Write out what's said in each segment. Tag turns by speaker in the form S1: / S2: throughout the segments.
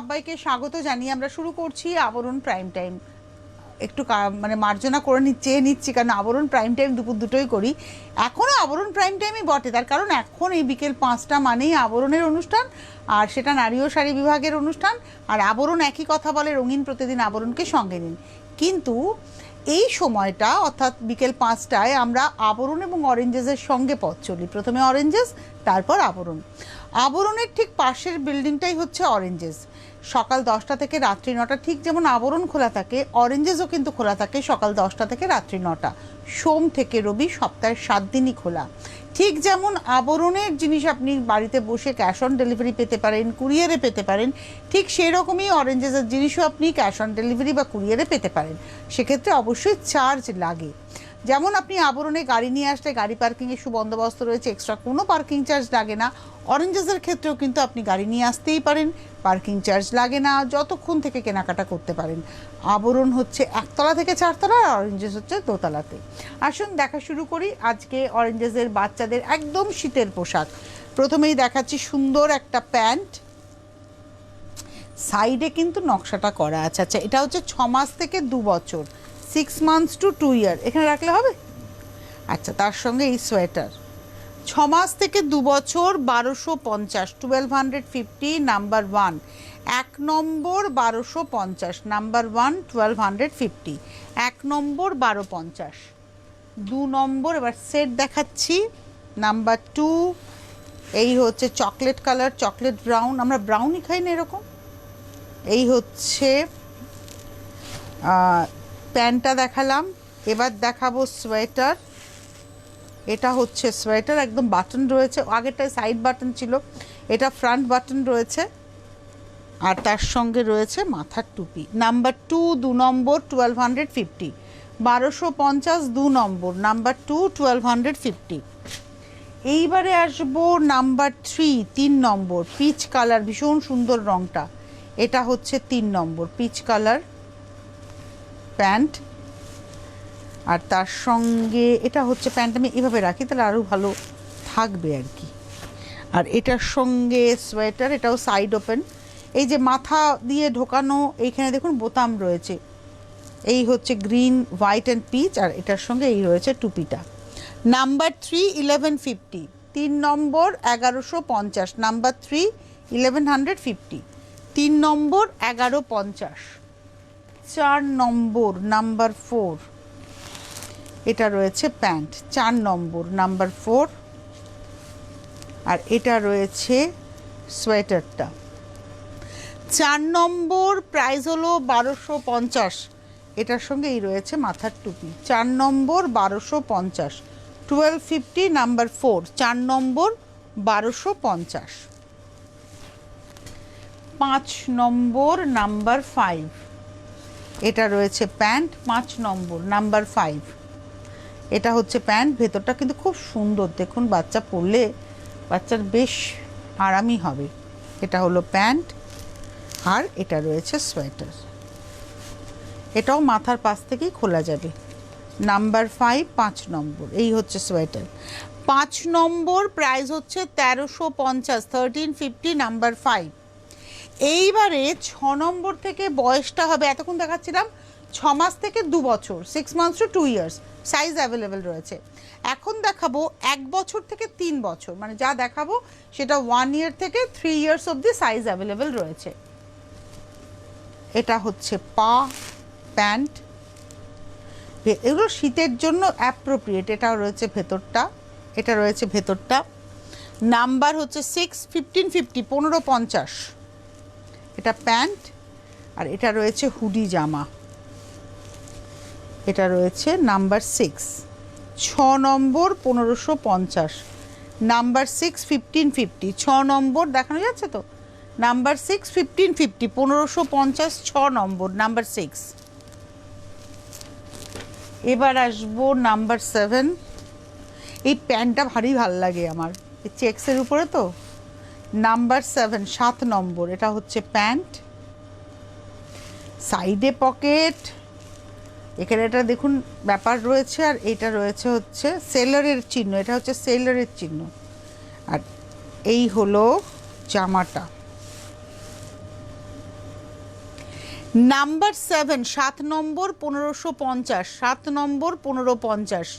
S1: সবাইকে স্বাগত জানিয়ে আমরা শুরু করছি আবরণ প্রাইম টাইম। একটু মানে মার্জনা করে নিচ্ছি কারণ আবরণ প্রাইম টাইম দুপুর দুটোই করি। এখনও আবরণ প্রাইম টাইমই বটে, তার কারণ এখন এই বিকেল 5টা মানেই আবরণের অনুষ্ঠান, আর সেটা নারী ও শাড়ি বিভাগের অনুষ্ঠান। আর আবরণ একই কথা বলে, রঙিন প্রতিদিন আবরণকে সঙ্গে নিন। কিন্তু এই সময়টা অর্থাৎ বিকেল 5টায় আমরা আবরণ এবং অরেঞ্জেসের সঙ্গে পথ চলি। প্রথমে অরেঞ্জেস, তারপর আবরণ। আবরণের ঠিক পাশের বিল্ডিংটাই হচ্ছে অরেঞ্জেস। সকাল 10টা থেকে রাত্রি 9টা, ঠিক যেমন আবরণ খোলা থাকে অরেঞ্জেসও কিন্তু খোলা থাকে সকাল 10টা থেকে রাত্রি 9টা, সোম থেকে রবি, সপ্তাহের 7 দিনই খোলা। ঠিক যেমন আবরণের জিনিস আপনি বাড়িতে বসে ক্যাশ অন ডেলিভারি পেতে পারেন, কুরিয়ারে পেতে পারেন, ঠিক সেই রকমই অরেঞ্জেসের জিনিসও আপনি ক্যাশ অন ডেলিভারি বা কুরিয়ারে পেতে পারেন। সেক্ষেত্রে অবশ্যই চার্জ লাগে। যেমন আপনি আবরণে গাড়ি নিয়ে আসলে গাড়ি পার্কিংয়ের সুবন্দোবস্ত রয়েছে, এক্সট্রা কোনো পার্কিং চার্জ লাগে না। অরেঞ্জেসের ক্ষেত্রেও কিন্তু আপনি গাড়ি নিয়ে আসতেই পারেন, পার্কিং চার্জ লাগে না, যতক্ষণ থেকে কেনাকাটা করতে পারেন। আবরণ হচ্ছে 1তলা থেকে 4তলা, আর অরেঞ্জেস হচ্ছে 2তলাতে। আসুন দেখা শুরু করি আজকে অরেঞ্জেসের বাচ্চাদের একদম শীতের পোশাক। প্রথমেই দেখাচ্ছি সুন্দর একটা প্যান্ট, সাইডে কিন্তু নকশাটা করা আছে। আচ্ছা, এটা হচ্ছে 6 মাস থেকে 2 বছর, 6 months to 2 year, এখানে রাখলে হবে। আচ্ছা, তার সঙ্গে এই সোয়েটার 6 মাস থেকে 2 বছর 1250, 1250 নাম্বার 1, 1 নম্বর 1250, নাম্বার 1 1250, 1 নম্বর 1250, 2 নম্বর। এবার সেট দেখাচ্ছি, নাম্বার 2, এই হচ্ছে চকলেট কালার, চকলেট ব্রাউন, আমরা ব্রাউনই খাই না এরকম। এই হচ্ছে প্যান্টটা দেখালাম। এবার দেখাবো সোয়েটার, এটা হচ্ছে সোয়েটার, একদম বাটন রয়েছে, আগেরটায় সাইড বাটন ছিল, এটা ফ্রন্ট বাটন রয়েছে, আর তার সঙ্গে রয়েছে মাথার টুপি। নাম্বার 2, 2 নম্বর 1250, 1250, 2 নম্বর, নাম্বার 2 1250। এইবারে আসবো নাম্বার 3, 3 নম্বর, পিচ কালার, ভীষণ সুন্দর রঙটা, এটা হচ্ছে 3 নম্বর পিচ কালার প্যান্ট। আর তার সঙ্গে এটা হচ্ছে প্যান্ট, আমি এভাবে রাখি তাহলে আরও ভালো থাকবে আর কি। আর এটার সঙ্গে সোয়েটার, এটাও সাইড ওপেন, এই যে মাথা দিয়ে ঢোকানো, এইখানে দেখুন বোতাম রয়েছে। এই হচ্ছে গ্রিন, হোয়াইট অ্যান্ড পিচ, আর এটার সঙ্গে এই রয়েছে টুপিটা। নাম্বার 3 1150, 3 নম্বর 1150, নাম্বার 3 1150, 3 নম্বর 1150, 4 নম্বর নাম্বার 4, এটা রয়েছে প্যান্ট, 4 নম্বর নাম্বার 4। আর এটা রয়েছে সোয়েটারটা, 4 নম্বর, প্রাইস হলো 1250, এটার সঙ্গে এই রয়েছে মাথার টুপি, 4 নম্বর 1250, 1250, নাম্বার 4, 4 নম্বর 1250। 5 নম্বর নাম্বার 5, এটা রয়েছে প্যান্ট, 5 নম্বর নাম্বার 5, এটা হচ্ছে প্যান্ট। ভেতরটা কিন্তু খুব সুন্দর, দেখুন বাচ্চা পরলে বাচ্চার বেশ আরামই হবে। এটা হলো প্যান্ট, আর এটা রয়েছে সোয়েটার, এটাও মাথার পাশ থেকেই খোলা যাবে। নাম্বার 5, 5 নম্বর, এই হচ্ছে সোয়েটার। 5 নম্বর প্রাইস হচ্ছে 1350, 1350, নাম্বার 5। এইবারে 6 নম্বর থেকে বয়সটা হবে, এতক্ষণ দেখাচ্ছিলাম 6 মাস থেকে 2 বছর, 6 months to 2 years, size available রয়েছে। এখন দেখাবো 1 বছর থেকে 3 বছর, মানে যা দেখাবো সেটা 1 year থেকে 3 years অবধি সাইজ অ্যাভেলেবেল রয়েছে। এটা হচ্ছে পা প্যান্ট, এগুলো শীতের জন্য অ্যাপ্রোপ্রিয়েট। এটাও রয়েছে ভেতরটা, এটা রয়েছে ভেতরটা। নাম্বার হচ্ছে 6 1550, 1550, এটা প্যান্ট। আর এটা রয়েছে হুডি জামা, এটা রয়েছে নাম্বার 6, 6 নম্বর 1550, নাম্বার 6 1550, 6 নম্বর দেখানো যাচ্ছে তো, নাম্বার 6 1550, 1550, 6 নম্বর নাম্বার 6। এবার আসবো নাম্বার 7, এই প্যান্টটা ভারী ভাল লাগে আমার, এই চেক্সের উপরে তো। নাম্বার 7, 7 নম্বর, এটা হচ্ছে প্যান্ট, সাইডে পকেট, এখানে এটা দেখুন ব্যাপার রয়েছে, আর এটা রয়েছে হচ্ছে সেলারের চিহ্ন, এটা হচ্ছে সেলারের চিহ্ন। আর এই হলো জামাটা, নাম্বার 7, 7 নম্বর 1550, 7 নম্বর 1550,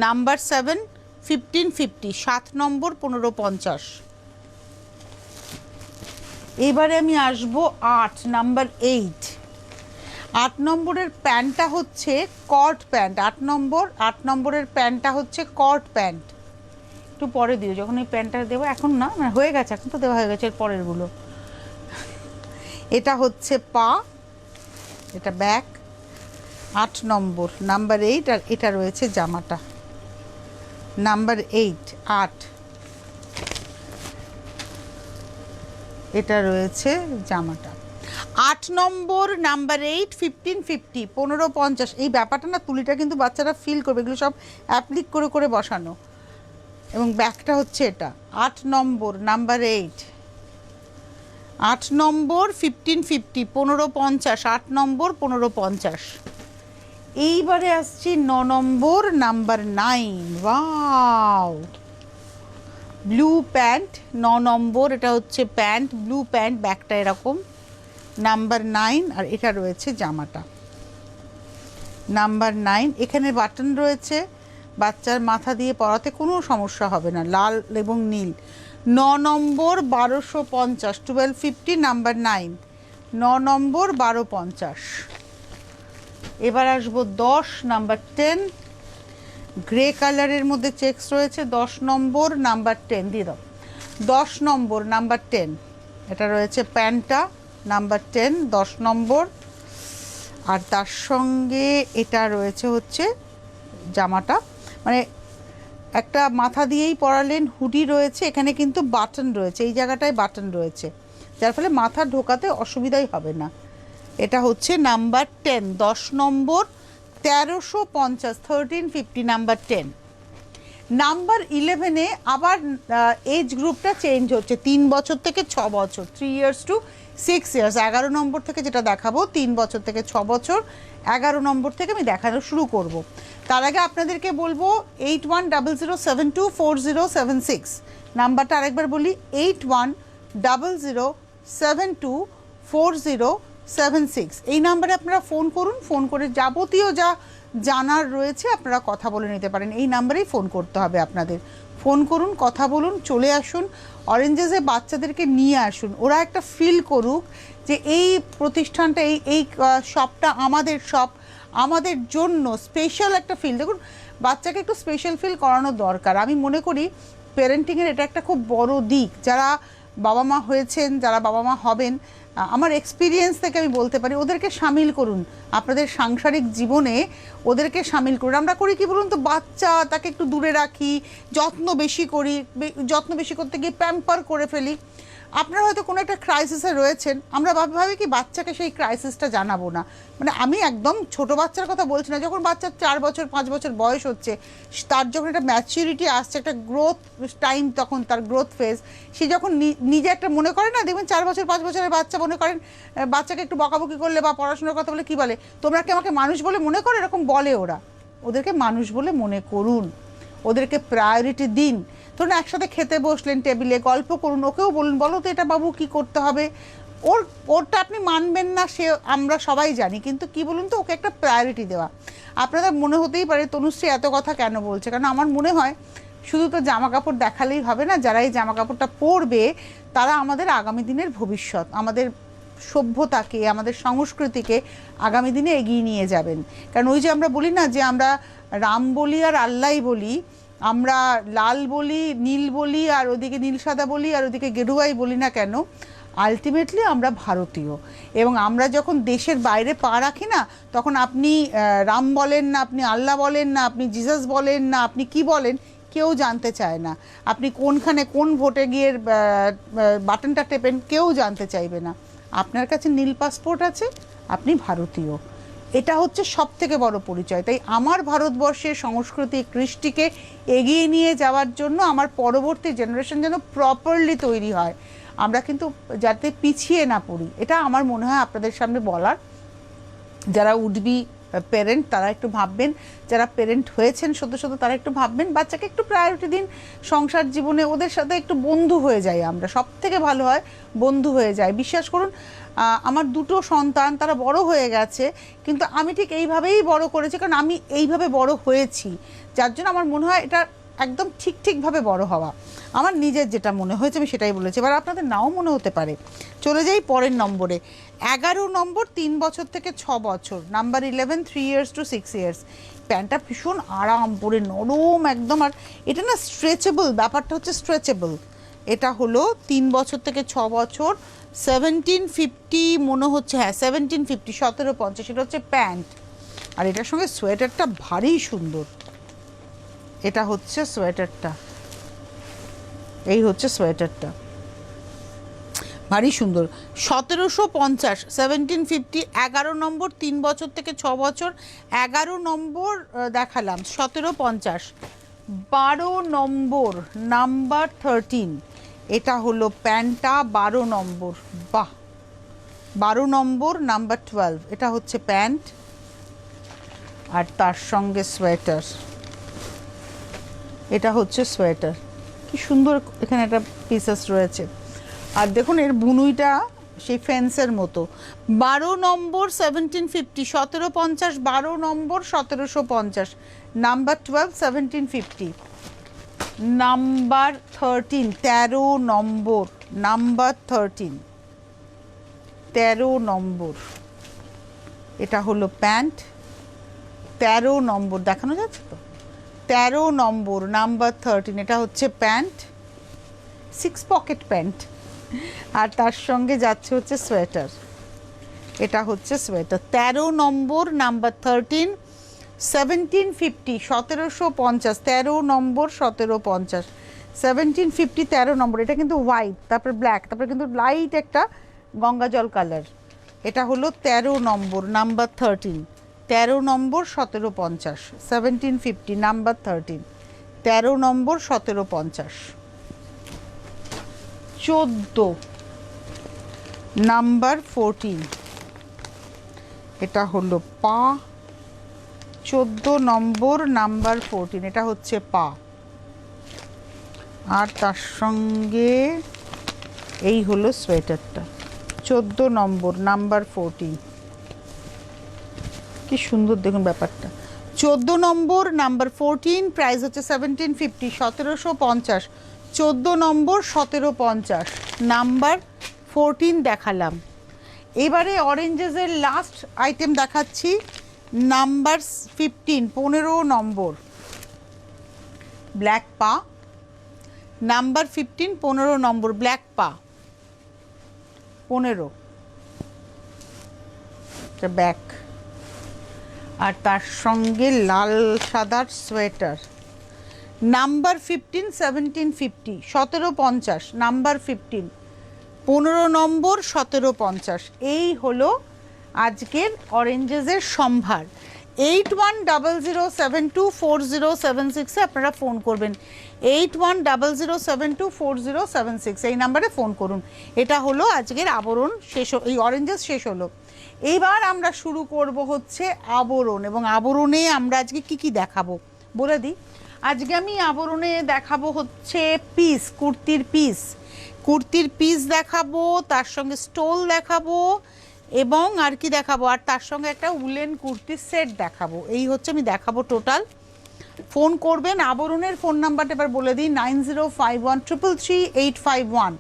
S1: নাম্বার 7 1550, 7 নম্বর 1550। এবারে আমি আসবো 8 নাম্বার 8। 8 নম্বরের প্যান্টটা হচ্ছে কট প্যান্ট। 8 নম্বরের প্যান্টটা হচ্ছে কট প্যান্ট। একটু পরে দিও, যখন এই প্যান্টটা দেবো, এখন না, মানে হয়ে গেছে, এখন তো দেওয়া হয়ে গেছে এর পরেরগুলো। এটা হচ্ছে পা, এটা ব্যাক। 8 নম্বর, নাম্বার 8, আর এটা রয়েছে জামাটা, নাম্বার 8, 8, এটা রয়েছে জামাটা। 8 নম্বর, নাম্বার 8, 1550, 1550। এই ব্যাপারটা না, তুলিটা কিন্তু বাচ্চারা ফিল করবে, এগুলো সব অ্যাপ্লিক করে করে বসানো। এবং ব্যাকটা হচ্ছে এটা। 8 নম্বর, নাম্বার 8, 8 নম্বর 1550, 1550, 8 নম্বর 1550। এইবারে আসছি 9 নম্বর, নাম্বার 9। ওয়াও, ব্লু প্যান্ট, 9 নম্বর, এটা হচ্ছে প্যান্ট, ব্লু প্যান্ট, ব্যাকটা এরকম, নাম্বার 9, আর এটা রয়েছে জামাটা, নাম্বার 9। এখানে বাটন রয়েছে, বাচ্চার মাথা দিয়ে পরাতে কোনো সমস্যা হবে না, লাল এবং নীল। 9 নম্বর 1250, 1250, নাম্বার 9, 9 নম্বর 1250। এবার আসবো 10 নাম্বার 10, গ্রে কালারের মধ্যে চেকস রয়েছে, 10 নম্বর, নাম্বার 10 দিয়ে দাও। 10 নম্বর, নাম্বার 10, এটা রয়েছে প্যান্টটা, নাম্বার 10, 10 নম্বর। আর তার সঙ্গে এটা রয়েছে হচ্ছে জামাটা, মানে একটা মাথা দিয়েই পরালেন, হুডি রয়েছে, এখানে কিন্তু বাটন রয়েছে, এই জায়গাটায় বাটন রয়েছে, যার ফলে মাথা ঢোকাতে অসুবিধাই হবে না। এটা হচ্ছে নাম্বার 10, 10 নম্বর, 1350, 1350, নাম্বার 10। নাম্বার 11-এ আবার এজ গ্রুপটা চেঞ্জ হচ্ছে, 3 বছর থেকে 6 বছর, 3 years to 6 years। 11 নম্বর থেকে যেটা দেখাবো, 3 বছর থেকে 6 বছর, 11 নম্বর থেকে আমি দেখানো শুরু করব। তার আগে আপনাদেরকে বলবো 8100724076 নাম্বারটা আরেকবার বলি, 8100724076। এই নাম্বারে আপনারা ফোন করুন, ফোন করে যাবতীয় যা জানার রয়েছে আপনারা কথা বলে নিতে পারেন। এই নাম্বারেই ফোন করতে হবে আপনাদের, ফোন করুন, কথা বলুন, চলে আসুন অরেঞ্জেসে, বাচ্চাদেরকে নিয়ে আসুন, ওরা একটা ফিল করুক যে এই প্রতিষ্ঠানটা, এই শপটা আমাদের শপ, আমাদের জন্য স্পেশাল একটা ফিল। দেখুন, বাচ্চাকে একটু স্পেশাল ফিল করানো দরকার। আমি মনে করি প্যারেন্টিংয়ের এটা একটা খুব বড় দিক। যারা বাবা মা হয়েছেন, যারা বাবা মা হবেন, আমার এক্সপিরিয়েন্স থেকে আমি বলতে পারি, ওদেরকে সামিল করুন আপনাদের সাংসারিক জীবনে, ওদেরকে সামিল করুন। আমরা করি কি বলুন তো, বাচ্চা, তাকে একটু দূরে রাখি, যত্ন বেশি করি, যত্ন বেশি করতে গিয়ে প্যাম্পার করে ফেলি। আপনারা হয়তো কোনো একটা ক্রাইসিসে রয়েছেন, আমরা ভাবি কি বাচ্চাকে সেই ক্রাইসিসটা জানাবো না। মানে আমি একদম ছোট বাচ্চার কথা বলছি না, যখন বাচ্চার 4 বছর 5 বছর বয়স হচ্ছে, তার যখন একটা ম্যাচিউরিটি আসছে, একটা গ্রোথ টাইম, তখন তার গ্রোথ ফেজ, সে যখন নিজে একটা মনে করে না, দেখবেন 4 বছর 5 বছরের বাচ্চা মনে করেন, বাচ্চাকে একটু বকাবকি করলে বা পড়াশোনার কথা বলে কি বলে, তোমরা কি আমাকে মানুষ বলে মনে করো, এরকম বলে ওরা। ওদেরকে মানুষ বলে মনে করুন, ওদেরকে প্রায়োরিটি দিন। ধরুন একসাথে খেতে বসলেন, টেবিলে গল্প করুন, ওকেও বলুন, বলো তো এটা বাবু কি করতে হবে। ওরটা আপনি মানবেন না, সে আমরা সবাই জানি, কিন্তু কি বলুন তো, ওকে একটা প্রায়োরিটি দেওয়া। আপনাদের মনে হতেই পারে তনুশ্রী এত কথা কেন বলছে, কারণ আমার মনে হয় শুধু তো জামা কাপড় দেখালেই হবে না, যারা এই জামা কাপড়টা পরবে তারা আমাদের আগামী দিনের ভবিষ্যৎ, আমাদের সভ্যতাকে, আমাদের সংস্কৃতিকে আগামী দিনে এগিয়ে নিয়ে যাবেন। কারণ ওই যে আমরা বলি না, যে আমরা রাম বলি আর আল্লাহ বলি, আমরা লাল বলি, নীল বলি, আর ওদিকে নীল সাদা বলি, আর ওদিকে গেরুয়াই বলি না কেন, আলটিমেটলি আমরা ভারতীয়। এবং আমরা যখন দেশের বাইরে পা রাখি না, তখন আপনি রাম বলেন না, আপনি আল্লাহ বলেন না, আপনি জিসাস বলেন না, আপনি কি বলেন কেউ জানতে চায় না। আপনি কোনখানে কোন ভোটে গিয়ে বাটনটা টেপেন কেউ জানতে চাইবে না। আপনার কাছে নীল পাসপোর্ট আছে, আপনি ভারতীয়, এটা হচ্ছে সবথেকে বড় পরিচয়। তাই আমার ভারতবর্ষের সংস্কৃতি কৃষ্টিকে এগিয়ে নিয়ে যাওয়ার জন্য আমার পরবর্তী জেনারেশন যেন প্রপারলি তৈরি হয়, আমরা কিন্তু যাতে পিছিয়ে না পড়ি, এটা আমার মনে হয় আপনাদের সামনে বলার। যারা উঠবি পেরেন্ট তারা একটু ভাববেন, যারা পেরেন্ট হয়েছেন সদ্য সদ্য তারা একটু ভাববেন, বাচ্চাকে একটু প্রায়োরিটি দিন। সংসার জীবনে ওদের সাথে একটু বন্ধু হয়ে যাই আমরা, সব থেকে ভালো হয় বন্ধু হয়ে যায়। বিশ্বাস করুন আমার দুটো সন্তান তারা বড় হয়ে গেছে, কিন্তু আমি ঠিক এইভাবেই বড় করেছি, কারণ আমি এইভাবে বড় হয়েছি, যার জন্য আমার মনে হয় এটা একদম ঠিকভাবে বড় হওয়া। আমার নিজের যেটা মনে হয়েছে আমি সেটাই বলেছি, এবার আপনাদের নাও মনে হতে পারে। চলে যাই পরের নম্বরে, 11 নম্বর, 3 বছর থেকে 6 বছর, নাম্বার 11, 3 years to 6 years। প্যান্টটা ভীষণ আরাম পরে, নরম একদম, আর এটা না স্ট্রেচেবল, ব্যাপারটা হচ্ছে স্ট্রেচেবল। এটা হলো 3 বছর থেকে 6 বছর, 1750 মনে হচ্ছে, হ্যাঁ 1750, 1750, এটা হচ্ছে প্যান্ট। আর এটার সঙ্গে সোয়েটারটা ভারী সুন্দর। এটা হচ্ছে সোয়েটারটা, এই হচ্ছে সোয়েটারটা, ভারী সুন্দর। 1750, 1750, 11 নম্বর, 3 বছর থেকে 6 বছর, 11 নম্বর দেখালাম, 1750, 12 নম্বর, নাম্বার 13। এটা হলো প্যান্টটা, 12 নম্বর, বাহ, 12 নম্বর, নাম্বার 12, এটা হচ্ছে প্যান্ট আর তার সঙ্গে সোয়েটার। এটা হচ্ছে সোয়েটার, কি সুন্দর এখানে একটা পিসেস রয়েছে। আর দেখুন এর বুনুইটা সেই ফেন্সের মতো। 12 নম্বর, 1750, 1750, 12 নম্বর, 1750, নাম্বার 12, 1750, নাম্বার 13, 13 নম্বর, নাম্বার 13, 13 নম্বর। এটা হলো প্যান্ট, 13 নম্বর, দেখানো যাচ্ছে তো, 13 নম্বর, নাম্বার 13, এটা হচ্ছে প্যান্ট, 6 পকেট প্যান্ট, আর তার সঙ্গে যাচ্ছে হচ্ছে সোয়েটার। এটা হচ্ছে সোয়েটার, 13 নম্বর, নাম্বার 13, 1750, 1750, 13 নম্বর, 1750, 1750, 13 নম্বর। এটা কিন্তু হোয়াইট, তারপর ব্ল্যাক, তারপর কিন্তু লাইট একটা গঙ্গা জল কালার। এটা হলো 13 নম্বর, নাম্বার 13, 13 নম্বর, 1750, 1750, নাম্বার 13, 13 নম্বর, 1750। 14, নাম্বার 14, এটা হলো পা, 14 নম্বর, নাম্বার 14, এটা হচ্ছে পা। আর তার সঙ্গে এই হলো সোয়েটারটা, 14 নম্বর, নাম্বার 14, কি সুন্দর দেখুন ব্যাপারটা। 14 নম্বর, নাম্বার 14, প্রাইস হচ্ছে 1750, 1750, 14 নম্বর, 1750, নাম্বার 14 দেখালাম। এবারে অরেঞ্জেসের লাস্ট আইটেম দেখাচ্ছি, নাম্বার 15, 15 নম্বর, ব্ল্যাক পা, নাম্বার 15, 15 নম্বর, ব্ল্যাক পা, 15, ব্যাক, আর তার সঙ্গে লাল সাদার সোয়েটার, নাম্বার 15, 1750, 1750, নাম্বার 15, 15 নম্বর, 1750। এই হলো আজকের অরেঞ্জেসের সম্ভার। 8100724076 আপনারা ফোন করবেন, 8100724076 এই নাম্বারে ফোন করুন। এটা হলো আজকের আবরণ শেষ, এই অরেঞ্জেস শেষ হলো। এইবার আমরা শুরু করব হচ্ছে আবরণ, এবং আবরণে আমরা আজকে কি কি দেখাবো বলে দিই। আজকে আমি আবরণে দেখাবো হচ্ছে পিস, কুর্তির পিস, কুর্তির পিস দেখাবো, তার সঙ্গে স্টোল দেখাবো, এবং আর কি দেখাবো, আর তার সঙ্গে একটা উলেন কুর্তির সেট দেখাবো। এই হচ্ছে আমি দেখাবো টোটাল। ফোন করবেন, আবরণের ফোন নাম্বারটা এবার বলে দিই, 9051333851,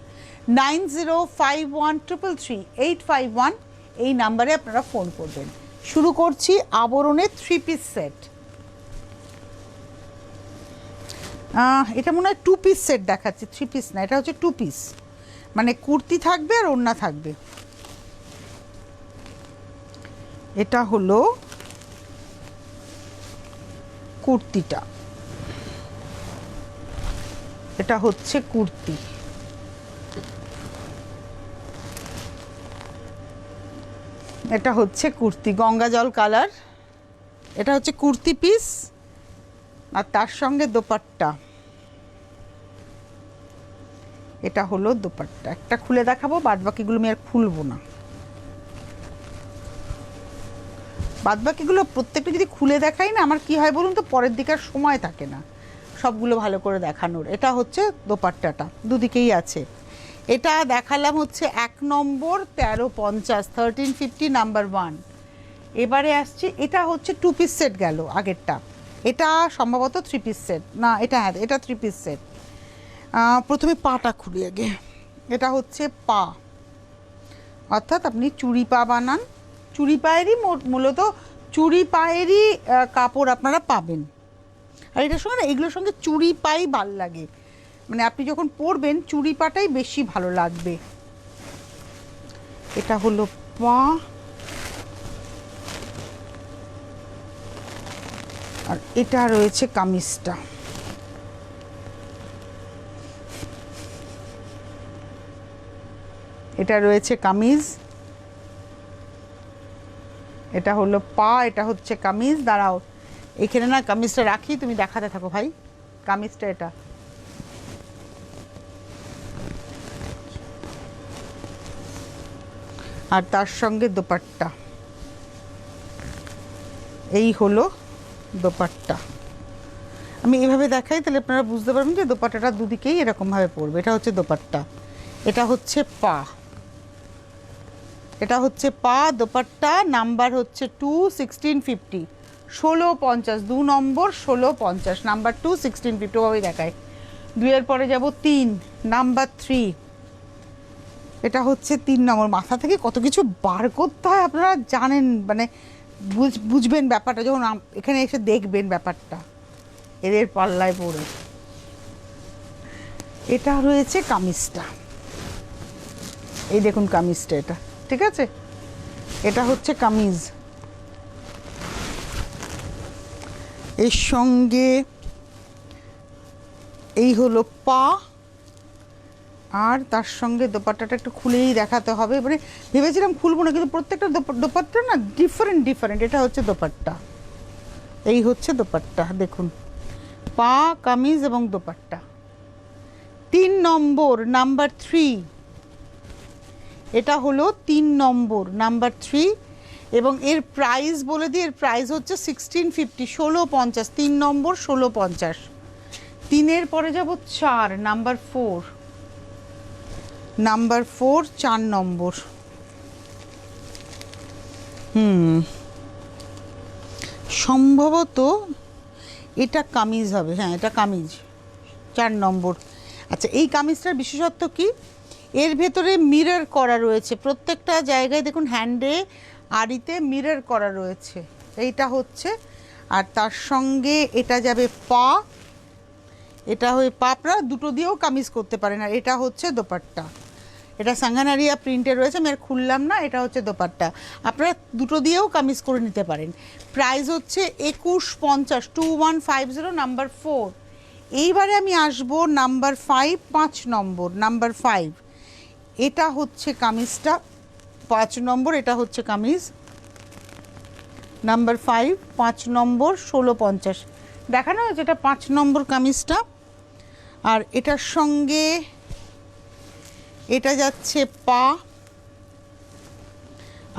S1: 9051333851, এই নাম্বারে আপনারা ফোন করবেন। শুরু করছি আবরণের 3 পিস সেট। এটা মনে হয় 2 পিস সেট দেখাচ্ছি, 3 পিস না, এটা হচ্ছে 2 পিস, মানে কুর্তি থাকবে আর ওড়না থাকবে। এটা হলো কুর্তিটা, এটা হচ্ছে কুর্তি, এটা হচ্ছে কুর্তি গঙ্গা জল কালার, এটা হচ্ছে কুর্তি পিস, আর তার সঙ্গে দোপাট্টা, এটা হলো দোপাট্টা। একটা খুলে দেখাবো, বাদ বাকিগুলো আমি আর খুলবো না। বাদবাকিগুলো প্রত্যেকটা যদি খুলে দেখাই না, আমার কি হয় বলুন তো, পরের দিকে আর সময় থাকে না সবগুলো ভালো করে দেখানোর। এটা হচ্ছে দোপাট্টাটা, দুদিকেই আছে। এটা দেখালাম হচ্ছে 1 নম্বর 1350, 1350 নাম্বার 1। এবারে আসছে, এটা হচ্ছে 2 পিস সেট গেল আগেরটা, এটা সম্ভবত 3 পিস সেট না, এটা হ্যাঁ এটা 3 পিস সেট। প্রথমে পাটা খুলি আগে। এটা হচ্ছে পা, অর্থাৎ আপনি চুড়ি পা বানান, চুড়ি পায়েরই মূলত চুড়ি পায়েরই কাপড় আপনারা পাবেন। আর এটার সঙ্গে না, এগুলোর সঙ্গে চুড়ি পাই ভাল লাগে, মানে আপনি যখন পরবেন চুড়ি পাটাই বেশি ভালো লাগবে। এটা হলো পা, আর এটা রয়েছে কামিজটা। এটা রয়েছে কামিজ, এটা হলো পা, এটা হচ্ছে কামিজ। দাঁড়াও এখানে না কামিজটা রাখি, তুমি দেখাতে থাকো ভাই কামিজটা। এটা আর তার সঙ্গে দোপাট্টা, এই হলো দোপাট্টা। আমি এভাবে দেখাই তাহলে আপনারা বুঝতে পারবেন যে দোপাট্টাটা দুদিকেই এরকমভাবে পড়বে। এটা হচ্ছে দোপাট্টা, এটা হচ্ছে পা, এটা হচ্ছে পা। দোপাট্টা নাম্বার হচ্ছে 2, 1650, 1650, 2 নম্বর 1650, নাম্বার 2, 1650 ওভাবেই দেখায়। 2 এর পরে যাব 3, নাম্বার 3। এটা হচ্ছে 3 নম্বর। মাথা থেকে কত কিছু বার করতে হয় আপনারা জানেন, মানে বুঝবেন ব্যাপারটা যখন এখানে এসে দেখবেন ব্যাপারটা এদের পাল্লায় পড়ে। এটা রয়েছে কামিজটা, এই দেখুন কামিজটা, এটা ঠিক আছে, এটা হচ্ছে কামিজ। এর সঙ্গে এই হলো পা, আর তার সঙ্গে দোপাট্টাটা একটু খুলেই দেখাতে হবে। মানে ভেবেছিলাম খুলবো না, কিন্তু প্রত্যেকটা দোপাট্টা না ডিফারেন্ট ডিফারেন্ট। এটা হচ্ছে দোপাট্টা, এই হচ্ছে দোপাট্টা, দেখুন পা, কামিজ এবং দোপাট্টা। 3 নম্বর, নাম্বার 3। এটা হলো 3 নম্বর, নাম্বার 3। এবং এর প্রাইস বলে দিই, এর প্রাইস হচ্ছে 1650, 1650, 3 নম্বর 1650। 3-এর পরে যাব 4, নাম্বার 4, নাম্বার 4, 4 নম্বর। সম্ভবত এটা কামিজ হবে, হ্যাঁ এটা কামিজ, 4 নম্বর। আচ্ছা, এই কামিজটার বিশেষত্ব কি, এর ভেতরে মিরর করা রয়েছে প্রত্যেকটা জায়গায়, দেখুন হ্যান্ডে আড়িতে মিরর করা রয়েছে, এইটা হচ্ছে। আর তার সঙ্গে এটা যাবে পা, এটা হয়ে পা, আপনারা দুটো দিয়েও কামিজ করতে পারেন। আর এটা হচ্ছে দোপাট্টা, এটা সাঙ্গানারিয়া প্রিন্টে রয়েছে, আমি আর খুললাম না। এটা হচ্ছে দোপাট্টা, আপনারা দুটো দিয়েও কামিজ করে নিতে পারেন। প্রাইস হচ্ছে 2150, 2150, নাম্বার 4। এইবারে আমি আসবো নাম্বার 5, 5 নম্বর, নাম্বার 5। এটা হচ্ছে কামিজটা 5 নম্বর, এটা হচ্ছে কামিজ নাম্বার 5, 5 নম্বর 1650 দেখানো হয়েছে। এটা 5 নম্বর কামিজটা। আর এটার সঙ্গে এটা যাচ্ছে পা,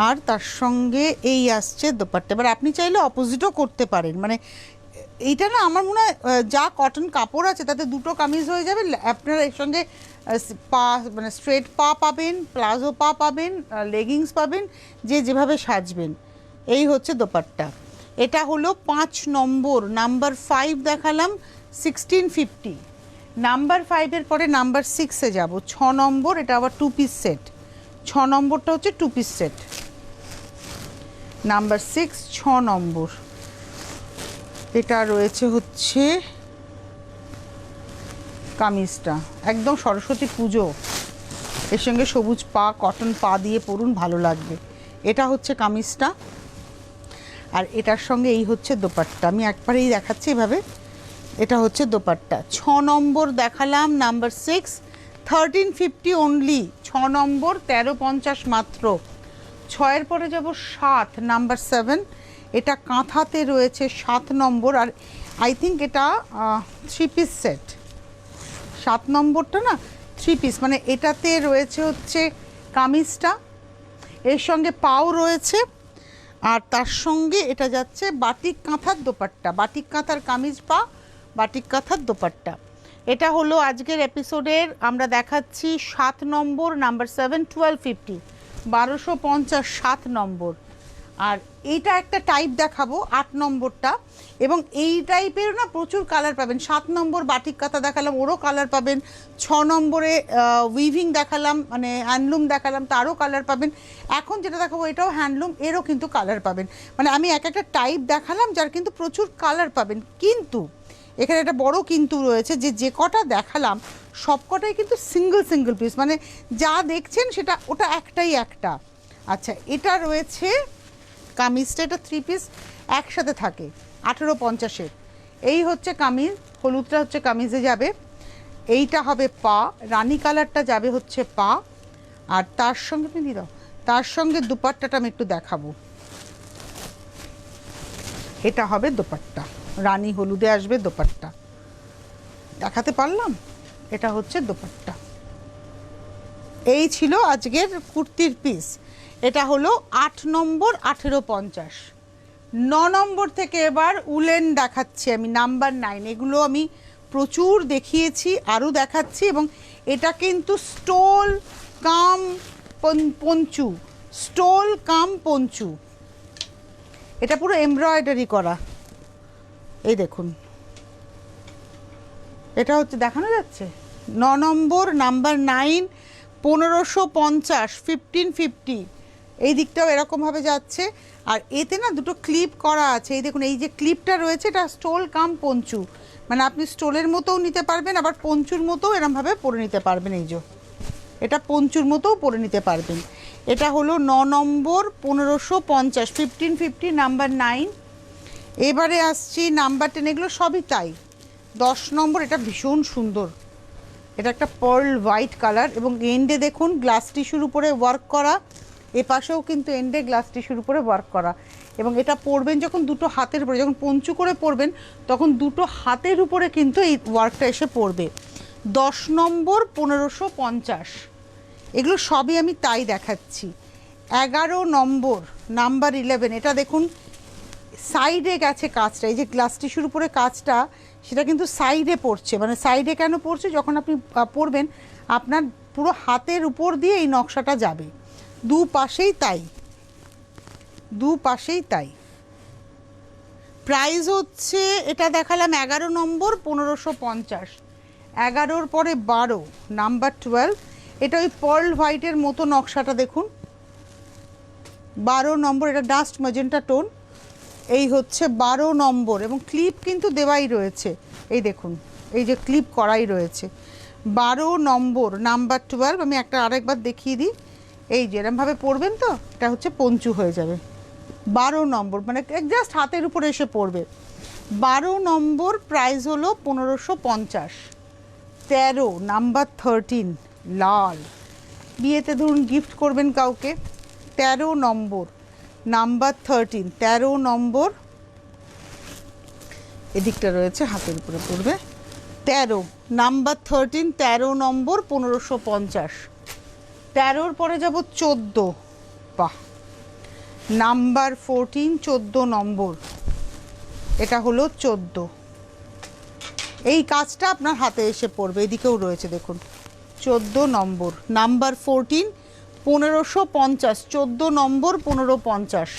S1: আর তার সঙ্গে এই আসছে দোপাট্টা। এবার আপনি চাইলে অপোজিটও করতে পারেন, মানে এইটা না আমার মনে হয় যা কটন কাপড় আছে তাতে দুটো কামিজ হয়ে যাবে। আপনারা এর সঙ্গে পা, মানে স্ট্রেট পা পাবেন, প্লাজো পা পাবেন, লেগিংস পাবেন, যে যেভাবে সাজবেন। এই হচ্ছে দোপাট্টা। এটা হলো 5 নম্বর, নাম্বার 5 দেখালাম 1650। নাম্বার 5-এর পরে নাম্বার 6-এ যাব, 6 নম্বর। এটা আবার 2 পিস সেট, 6 নম্বরটা হচ্ছে 2 পিস সেট, নাম্বার 6, 6 নম্বর। এটা রয়েছে হচ্ছে কামিজটা, একদম সরস্বতী পুজো, এর সঙ্গে সবুজ পা, কটন পা দিয়ে পরুন, ভালো লাগবে। এটা হচ্ছে কামিজটা, আর এটার সঙ্গে এই হচ্ছে দোপাট্টা। আমি একবারেই দেখাচ্ছি এভাবে। এটা হচ্ছে দোপাট্টা। 6 নম্বর দেখালাম, নাম্বার 6, 1350 অনলি, 6 নম্বর 1350 মাত্র। 6-এর পরে যাব 7, নাম্বার 7। এটা কাঁথাতে রয়েছে 7 নম্বর, আর আই থিঙ্ক এটা 3 পিস সেট। 7 নম্বরটা না 3 পিস, মানে এটাতে রয়েছে হচ্ছে কামিজটা, এর সঙ্গে পাও রয়েছে, আর তার সঙ্গে এটা যাচ্ছে বাটিক কাঁথার দোপাট্টা, বাটিক কাঁথার কামিজ পা, বাটিক কাঁথার দোপাট্টা। এটা হলো আজকের এপিসোডের আমরা দেখাচ্ছি 7 নম্বর, নাম্বার 7 1250, 1250 7 নম্বর। আর এইটা একটা টাইপ দেখাবো 8 নম্বরটা, এবং এই টাইপের না প্রচুর কালার পাবেন। 7 নম্বর বাটিক কাঁথা দেখালাম, ওরও কালার পাবেন। 6 নম্বরে উইভিং দেখালাম, মানে হ্যান্ডলুম দেখালাম, তারও কালার পাবেন। এখন যেটা দেখাবো এটাও হ্যান্ডলুম, এরও কিন্তু কালার পাবেন। মানে আমি এক একটা টাইপ দেখালাম যার কিন্তু প্রচুর কালার পাবেন। কিন্তু এখানে একটা বড় কিন্তু রয়েছে, যে কটা দেখালাম সব কটাই কিন্তু সিঙ্গেল সিঙ্গেল পিস, মানে যা দেখছেন সেটা ওটা একটাই একটা। আচ্ছা, এটা রয়েছে কামিজটা, এটা 3 পিস একসাথে থাকে 1850-এর। এই হচ্ছে কামিজ, হলুদটা হচ্ছে কামিজে যাবে, এইটা হবে পা, রানী কালারটা যাবে হচ্ছে পা, আর তার সঙ্গে তুমি দিয়ে দাও, তার সঙ্গে দুপাট্টাটা আমি একটু দেখাবো। এটা হবে দোপাট্টা, রানী হলুদে আসবে দোপাট্টা, দেখাতে পারলাম? এটা হচ্ছে দোপাট্টা। এই ছিল আজকের কুর্তির পিস। এটা হলো 8 নম্বর 1850। 9 নম্বর থেকে এবার উলেন দেখাচ্ছি আমি, নাম্বার 9। এগুলো আমি প্রচুর দেখিয়েছি, আরও দেখাচ্ছি। এবং এটা কিন্তু স্টোল কাম পঞ্চু, স্টোল কাম পঞ্চু, এটা পুরো এমব্রয়ডারি করা। এই দেখুন, এটা হচ্ছে দেখানো যাচ্ছে 9 নম্বর, নাম্বার 9, 1550, 1550। এই দিকটাও এরকমভাবে যাচ্ছে। আর এতে না দুটো ক্লিপ করা আছে, এই দেখুন, এই যে ক্লিপটা রয়েছে এটা স্টোল কাম পঞ্চু, মানে আপনি স্টোলের মতোও নিতে পারবেন, আবার পঞ্চুর মতোও এরমভাবে পরে নিতে পারবেন। এই যে এটা পঞ্চুর মতোও পরে নিতে পারবেন। এটা হলো 9 নম্বর, 1550, 1550, নাম্বার 9। এবারে আসছি নাম্বার 10। এগুলো সবই তাই। 10 নম্বর, এটা ভীষণ সুন্দর, এটা একটা পার্ল হোয়াইট কালার, এবং এন্ডে দেখুন গ্লাস টিস্যুর উপরে ওয়ার্ক করা, এপাশেও কিন্তু এন্ডে গ্লাস টিস্যুর উপরে ওয়ার্ক করা। এবং এটা পরবেন যখন দুটো হাতের উপরে, যখন পঞ্চু করে পরবেন তখন দুটো হাতের উপরে কিন্তু এই ওয়ার্কটা এসে পড়বে। 10 নম্বর, 1550। এগুলো সবই আমি তাই দেখাচ্ছি। 11 নম্বর, নাম্বার 11। এটা দেখুন সাইডে গেছে কাজটা, এই যে গ্লাস টিস্যুর উপরে কাজটা, সেটা কিন্তু সাইডে পড়ছে। মানে সাইডে কেন পড়ছে? যখন আপনি পরবেন আপনার পুরো হাতের উপর দিয়ে এই নকশাটা যাবে, দুপাশেই তাই, দুপাশেই তাই। প্রাইস হচ্ছে, এটা দেখালাম 11 নম্বর, 1550। 11-র পরে 12, নাম্বার 12। এটা ওই পার্ল হোয়াইটের মতো নকশাটা দেখুন। 12 নম্বর, এটা ডাস্ট ম্যাজেন্টা টোন। এই হচ্ছে 12 নম্বর, এবং ক্লিপ কিন্তু দেওয়াই রয়েছে, এই দেখুন, এই যে ক্লিপ করাই রয়েছে। 12 নম্বর, নাম্বার 12। আমি একটা আরেকবার দেখিয়ে দিই, এই যে এরমভাবে পরবেন তো এটা হচ্ছে পঞ্চু হয়ে যাবে। 12 নম্বর, মানে জাস্ট হাতের উপরে এসে পড়বে। 12 নম্বর, প্রাইস হলো 1550। 13, নাম্বার 13, লাল, বিয়েতে ধরুন গিফট করবেন কাউকে। 13 নম্বর, নাম্বার 13, 13 নম্বর, এদিকটা রয়েছে হাতের উপরে পড়বে। 13, নাম্বার 13, 13 নম্বর, 1550। 13-র পরে যাব 14, বাহ, নাম্বার 14, 14 নম্বর। এটা হলো 14। এই কাজটা আপনার হাতে এসে পড়বে, এদিকেও রয়েছে দেখুন। 14 নম্বর, নাম্বার 14, 1550। 14 নম্বর, 1550।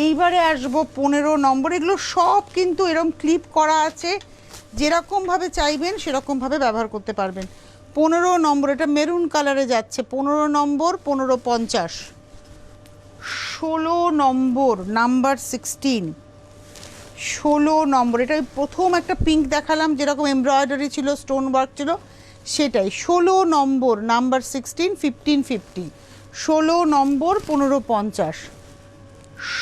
S1: এইবারে আসবো 15 নম্বর। এগুলো সব কিন্তু এরকম ক্লিপ করা আছে, যেরকমভাবে চাইবেন সেরকমভাবে ব্যবহার করতে পারবেন। 15 নম্বর, এটা মেরুন কালারে যাচ্ছে। 15 নম্বর, 1550। 16 নম্বর, নাম্বার 16। 16 নম্বর, এটা প্রথম একটা পিঙ্ক দেখালাম, যেরকম এমব্রয়ডারি ছিল, স্টোন ওয়ার্ক ছিল, সেটাই। 16 নম্বর, নাম্বার 16, 1550। 16 নম্বর, 1550।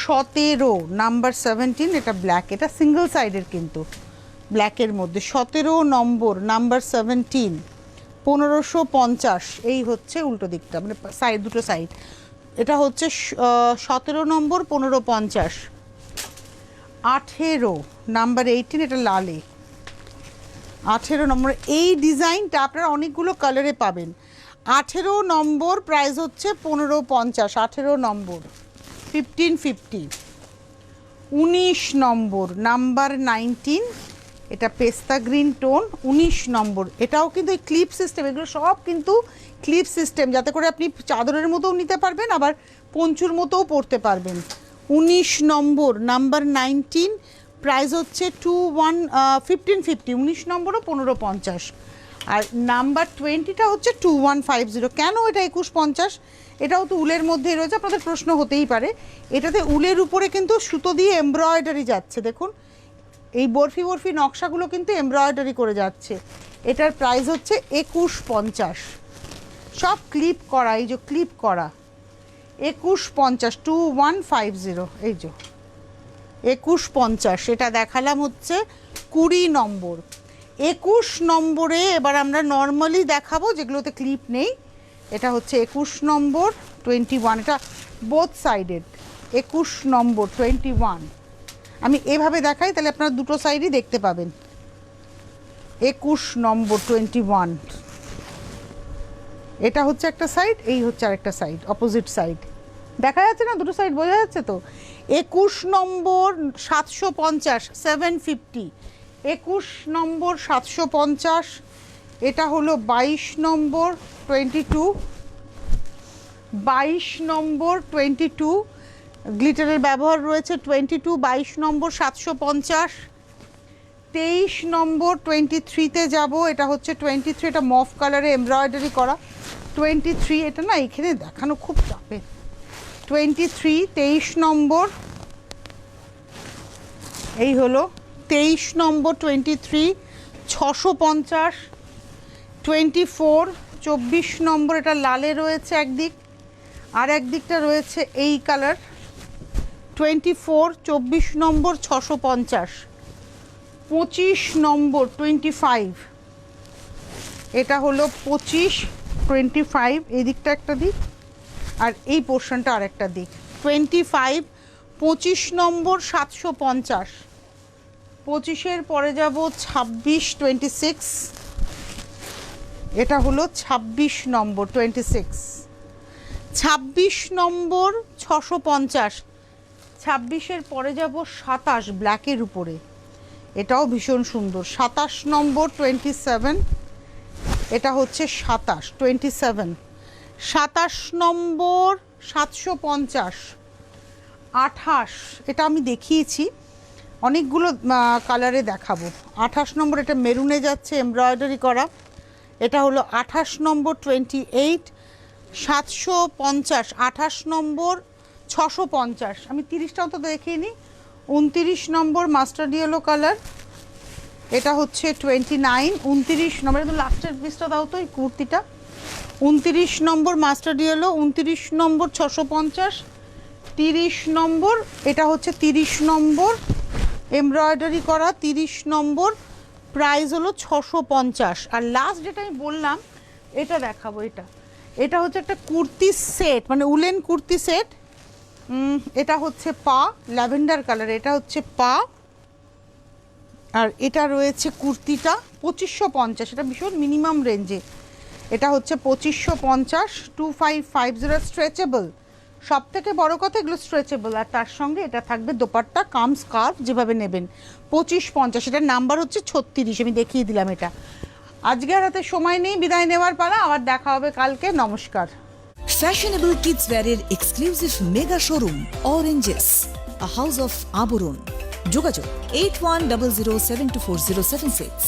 S1: 17, নাম্বার 17, এটা ব্ল্যাক, এটা সিঙ্গেল সাইডের কিন্তু ব্ল্যাকের মধ্যে। 17 নম্বর, নাম্বার 17, 1550। এই হচ্ছে উল্টো দিকটা, মানে সাইড, দুটো সাইড। এটা হচ্ছে 17 নম্বর, 1550। 18, নাম্বার 18, এটা লালে। 18 নম্বর, এই ডিজাইনটা আপনারা অনেকগুলো কালারে পাবেন। 18 নম্বর, প্রাইস হচ্ছে 1550। 18 নম্বর, 1550, 19 নম্বর, নাম্বার 19, এটা পেস্তা গ্রিন টোন, 19 নম্বর। এটাও কিন্তু এই ক্লিপ সিস্টেম, এগুলো সব কিন্তু ক্লিপ সিস্টেম, যাতে করে আপনি চাদরের মতোও নিতে পারবেন, আবার পঞ্চুর মতোও পরতে পারবেন। 19 নম্বর, নাম্বার 19, প্রাইস হচ্ছে 1550, 19 নম্বরও 1550। আর নাম্বার 20টা হচ্ছে 2150। কেন এটা 2150? এটাও তো উলের মধ্যেই রয়েছে, আপনাদের প্রশ্ন হতেই পারে। এটাতে উলের উপরে কিন্তু সুতো দিয়ে এমব্রয়ডারি যাচ্ছে, দেখুন এই বরফি বরফি নকশাগুলো কিন্তু এমব্রয়ডারি করে যাচ্ছে। এটার প্রাইস হচ্ছে 2150, সব ক্লিপ করা, এই যে ক্লিপ করা, 2150, 2150, এই যে 2150। এটা দেখালাম হচ্ছে 20 নম্বর। 21 নম্বরে এবার আমরা নর্মালি দেখাবো যেগুলোতে ক্লিপ নেই। এটা হচ্ছে 21 নম্বর, 21, এটা বোথ সাইডেড। 21 নম্বর 21, আমি এভাবে দেখাই তাহলে আপনারা দুটো সাইডই দেখতে পাবেন। 21 নম্বর 21, এটা হচ্ছে একটা সাইড, এই হচ্ছে আরেকটা সাইড, অপোজিট সাইড। দেখা যাচ্ছে না দুটো সাইড, বোঝা যাচ্ছে তো? 21 নম্বর 750, 750, 21 নম্বর 750। এটা হলো 22 নম্বর 22, 22 নম্বর 22, গ্লিটারের ব্যবহার রয়েছে 22, 22 নম্বর 750। 23 নম্বর 23তে যাব, এটা হচ্ছে 23, এটা মফ কালারে এমব্রয়ডারি করা 23। এটা না এখানে দেখানো খুব চাপের। 23, 23 নম্বর, এই হলো 23 নম্বর 23, 650। 24, 24 নম্বর, এটা লালে রয়েছে একদিক, আর একদিকটা রয়েছে এই কালার। 24, 24 নম্বর 650। 25 নম্বর 25, এটা হলো 25, 25, এই দিকটা একটা দিক আর এই পোর্শনটা আর একটা দিক। 25, 25 নম্বর 750। 25-এর পরে যাব 26, 26, এটা হলো 26 নম্বর 26। 26 নম্বর 650। 26-এর পরে যাব 27, ব্ল্যাকের উপরে, এটাও ভীষণ সুন্দর। 27 নম্বর 27, এটা হচ্ছে 27, 27। 27 নম্বর 750। 28, এটা আমি দেখিয়েছি, অনেকগুলো কালারে দেখাবো। 28 নম্বর, এটা মেরুনে যাচ্ছে এমব্রয়ডারি করা, এটা হলো 28 নম্বর 28, 750। 28 নম্বর 650, আমি 30টা অন্তত দেখিয়ে নিই। 29 নম্বর মাস্টার্ড ইয়েলো কালার, এটা হচ্ছে 29। 29 নম্বর, একদম লাস্টের পিসটা দাও তো, এই কুর্তিটা। 29 নম্বর মাস্টার্ড ইয়েলো, 29 নম্বর 650। 30 নম্বর, এটা হচ্ছে 30 নম্বর এমব্রয়ডারি করা, 30 নম্বর, প্রাইস হলো 650। আর লাস্ট যেটা আমি বললাম এটা দেখাবো, এটা হচ্ছে একটা কুর্তি সেট, মানে উলেন কুর্তি সেট। এটা হচ্ছে পা, ল্যাভেন্ডার কালার, এটা হচ্ছে পা, আর এটা রয়েছে কুর্তিটা 2550, এটা ভীষণ মিনিমাম রেঞ্জে। এটা হচ্ছে 2550, 2550, স্ট্রেচেবল। সব থেকে বড় কথা এগুলো স্ট্রেচেবল, আর তার সঙ্গে এটা থাকবে দোপাট্টা কাম স্কার্ফ, যেভাবে নেবেন। 2550, এটার নাম্বার হচ্ছে 36, আমি দেখিয়ে দিলাম এটা। আজকে আর হাতে সময় নেই, বিদায় নেওয়ার পালা, আবার দেখা হবে কালকে। নমস্কার।
S2: Fashionable kids wear exclusive mega showroom Oranges, a house of Aburun. যোগাযোগ 8100724076।